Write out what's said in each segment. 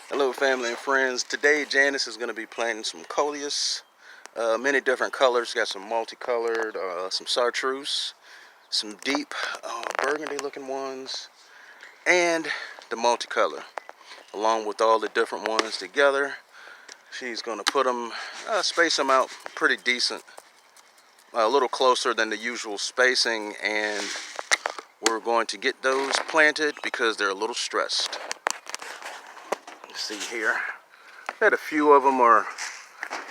Hello family and friends. Today Janice is going to be planting some Coleus, many different colors. Got some multicolored, some chartreuse, some deep burgundy looking ones, and the multicolor. Along with all the different ones together, she's going to put them, space them out pretty decent, a little closer than the usual spacing, and we're going to get those planted because they're a little stressed. Let's see here. Had a few of them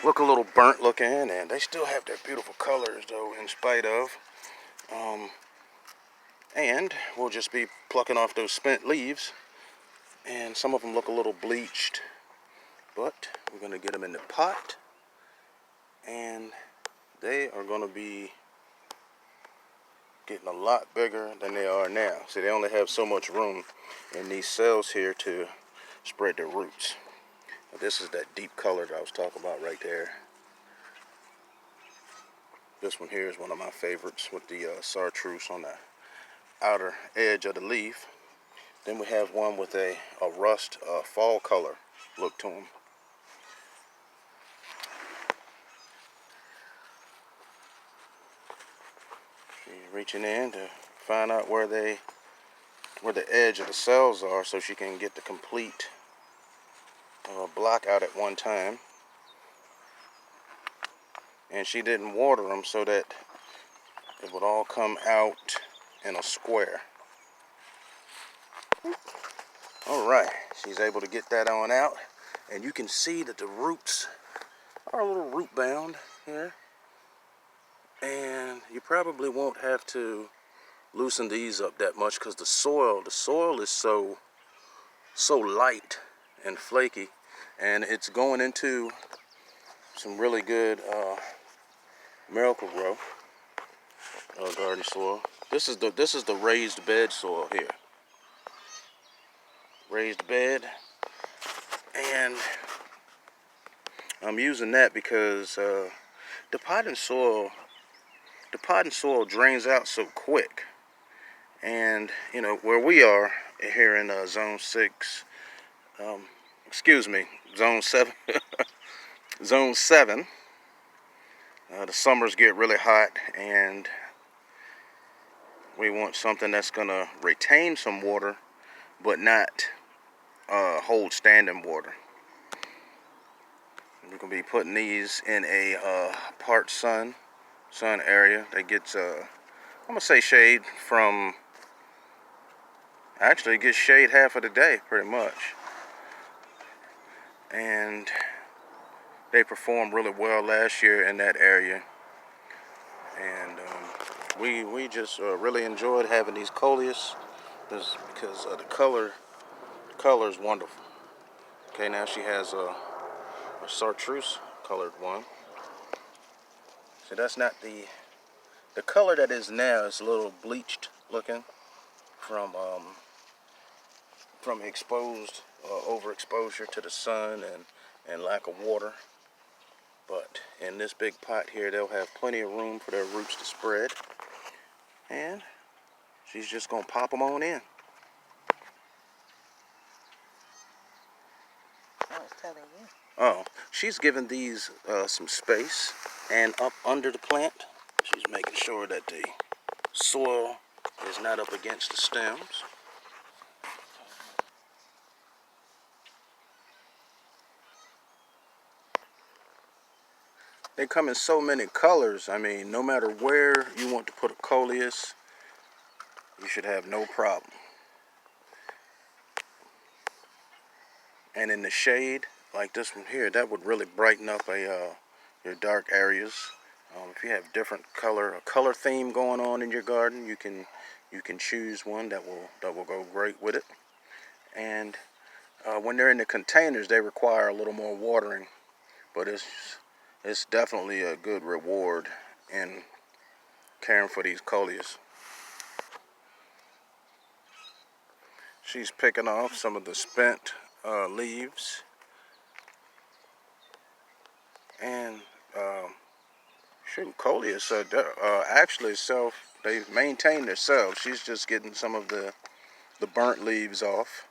look a little burnt looking, and they still have their beautiful colors though, in spite of. And we'll just be plucking off those spent leaves, and some of them look a little bleached, but we're going to get them in the pot, and they are going to be getting a lot bigger than they are now. See, they only have so much room in these cells here to spread their roots. This is that deep color that I was talking about right there. This one here is one of my favorites with the chartreuse on the outer edge of the leaf. Then we have one with a rust fall color look to them. She's reaching in to find out where the edge of the cells are so she can get the complete block out at one time. And she didn't water them so that it would all come out in a square. Alright, she's able to get that on out, and you can see that the roots are a little root bound here, and you probably won't have to loosen these up that much because the soil is so light and flaky, and it's going into some really good Miracle-Gro garden soil. This is the raised bed soil here. Raised bed, and I'm using that because the potting soil drains out so quick, and you know where we are here in zone 6, zone 7. Zone 7, the summers get really hot, and we want something that's gonna retain some water but not hold standing water. We're gonna be putting these in a part sun area that gets I'm gonna say shade from, actually it gets shade half of the day pretty much, and they performed really well last year in that area, and we just really enjoyed having these Coleus because the color is wonderful. Okay, now she has a chartreuse colored one. So that's not the color that is now. Is a little bleached looking from exposed overexposure to the sun and lack of water. But in this big pot here, they'll have plenty of room for their roots to spread, and she's just gonna pop them on in. I was telling you. Oh, she's giving these some space, and up under the plant, she's making sure that the soil is not up against the stems. They come in so many colors. I mean, no matter where you want to put a Coleus, you should have no problem. And in the shade, like this one here, that would really brighten up your dark areas. If you have a color theme going on in your garden, you can choose one that will go great with it. And when they're in the containers, they require a little more watering, but it's definitely a good reward in caring for these Coleus. She's picking off some of the spent leaves, and Coleus actually they maintain themselves. She's just getting some of the the burnt leaves off.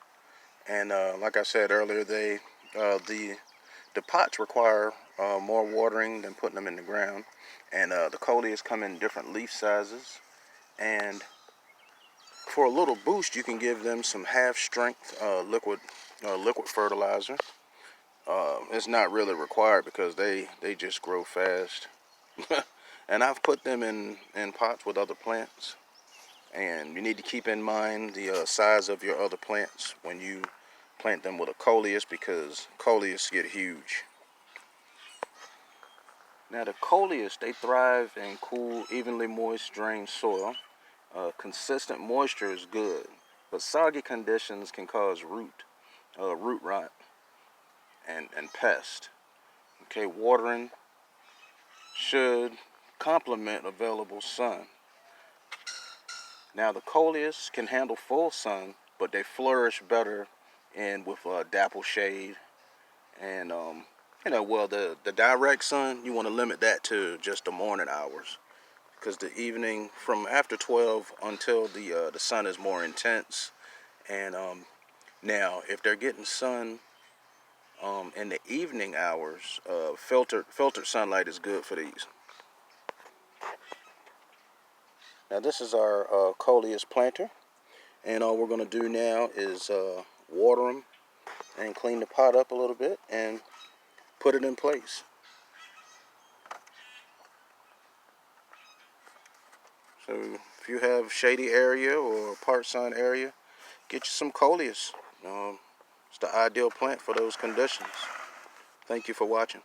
And like I said earlier, the pots require more watering than putting them in the ground. And the Coleus come in different leaf sizes. And for a little boost, you can give them some half-strength liquid fertilizer. It's not really required because they just grow fast. And I've put them in pots with other plants. And you need to keep in mind the size of your other plants when you plant them with a Coleus, because Coleus get huge. Now the Coleus, they thrive in cool, evenly moist, drained soil. Consistent moisture is good, but soggy conditions can cause root rot and pest. Okay, watering should complement available sun. Now the Coleus can handle full sun, but they flourish better with dapple shade. And well, the direct sun, you want to limit that to just the morning hours, because the evening, from after 12 until the sun is more intense. And now if they're getting sun in the evening hours, filtered sunlight is good for these. Now this is our Coleus planter, and all we're going to do now is water them and clean the pot up a little bit and put it in place. So if you have shady area or part sun area, get you some Coleus. It's the ideal plant for those conditions. Thank you for watching.